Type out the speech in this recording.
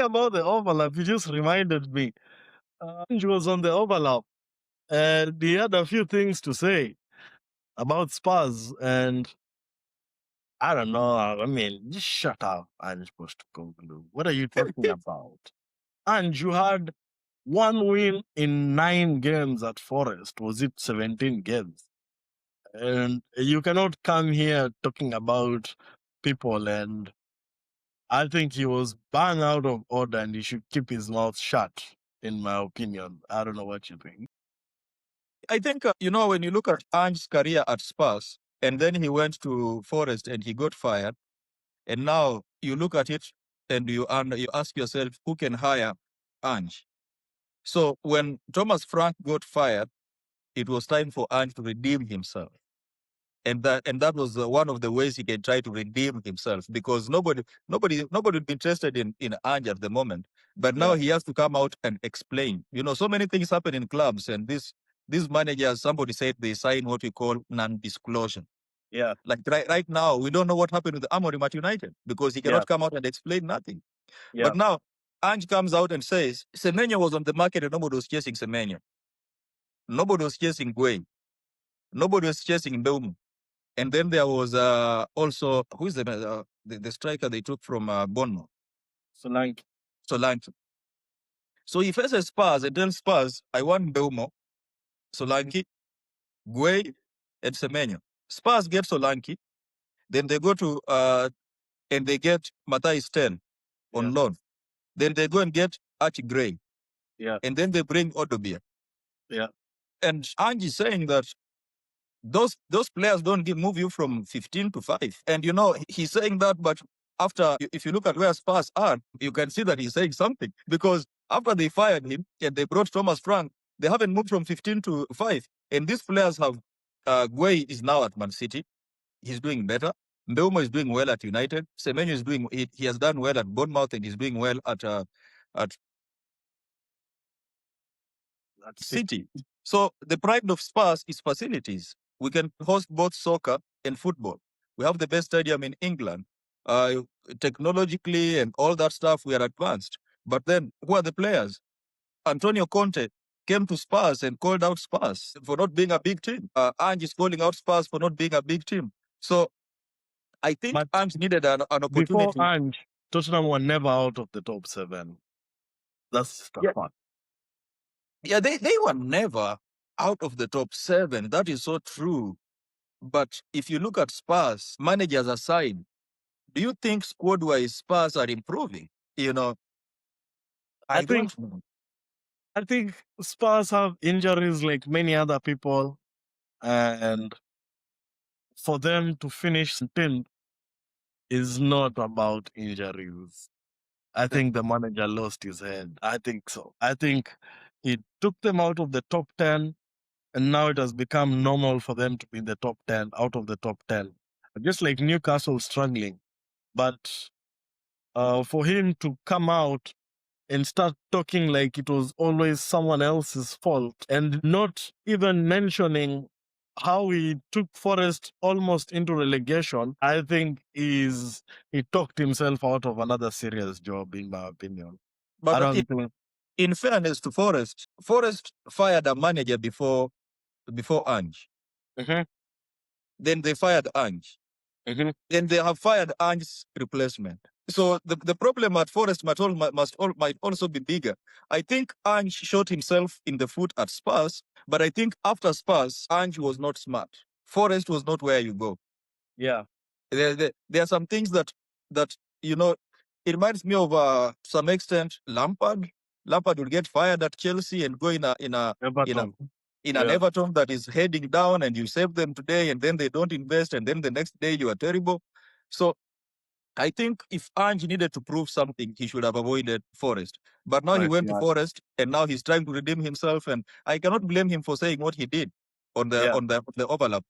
about the overlap, you just reminded me. Ange was on the overlap, and he had a few things to say about Spurs, and I don't know. I mean, just shut up, Ange Postecoglou. What are you talking about? Ange, you had one win in 9 games at Forest. Was it 17 games? And you cannot come here talking about people. And I think he was bang out of order and he should keep his mouth shut, in my opinion. I don't know what you think. I think, when you look at Ange's career at Spurs, and then he went to Forest and he got fired, and now you look at it and you ask yourself, who can hire Ange? So when Thomas Frank got fired, it was time for Ange to redeem himself. And that was one of the ways he can try to redeem himself, because nobody would be interested in Ange at the moment. But now he has to come out and explain. So many things happen in clubs, and these managers, somebody said they sign what we call non-disclosure. Yeah. Like right now, we don't know what happened with Amorim at United because he cannot come out and explain nothing. Yeah. But now Ange comes out and says Semenyo was on the market and nobody was chasing Semenyo. Nobody was chasing Gueye. Nobody was chasing Mbeumo. And then there was also, who is the striker they took from Bournemouth? Solanke. So he faces Spurs and tells Spurs, I want Mbeumo, Solanke, Gueye, and Semenyo. Spurs get Solanke. Then they go to and they get Matthias Ten on loan. Then they go and get Archie Gray. Yeah. And then they bring Odobia. Yeah. And Ange is saying that those players don't move you from 15 to 5. And he's saying that, but after, if you look at where Spurs are, you can see that he's saying something. Because after they fired him and they brought Thomas Frank, they haven't moved from 15 to 5. And these players have, Gueye is now at Man City. He's doing better. Mbeumo is doing well at United. Semenyo is doing, he has done well at Bournemouth and he's doing well at City. So the pride of Spurs is facilities. We can host both soccer and football. We have the best stadium in England. Technologically and all that stuff, we are advanced. But then, who are the players? Antonio Conte came to Spurs and called out Spurs for not being a big team. Ange is calling out Spurs for not being a big team. So I think Ange needed an opportunity. Before Ange, Tottenham were never out of the top 7. That's the fact. Yeah, they were never out of the top 7. That is so true. But if you look at Spurs, managers aside, do you think squad-wise Spurs are improving? I think Spurs have injuries like many other people, and for them to finish 10th is not about injuries. I think the manager lost his head. I think so. I think it took them out of the top 10, and now it has become normal for them to be in the top 10, out of the top 10. Just like Newcastle struggling. But for him to come out and start talking like it was always someone else's fault and not even mentioning how he took Forest almost into relegation, I think he talked himself out of another serious job, in my opinion. But in fairness to Forest fired a manager before Ange. Mm-hmm. Then they fired Ange. Mm-hmm. Then they have fired Ange's replacement. So the problem at Forest might also be bigger. I think Ange shot himself in the foot at Spurs, but I think after Spurs, Ange was not smart. Forest was not where you go. Yeah. There are some things that it reminds me of some extent Lampard. Lampard would get fired at Chelsea and go in an Everton that is heading down, and you save them today and then they don't invest, and then the next day you are terrible. So I think if Ange needed to prove something, he should have avoided Forest. But now he went to Forest, and now he's trying to redeem himself, and I cannot blame him for saying what he did on the overlap.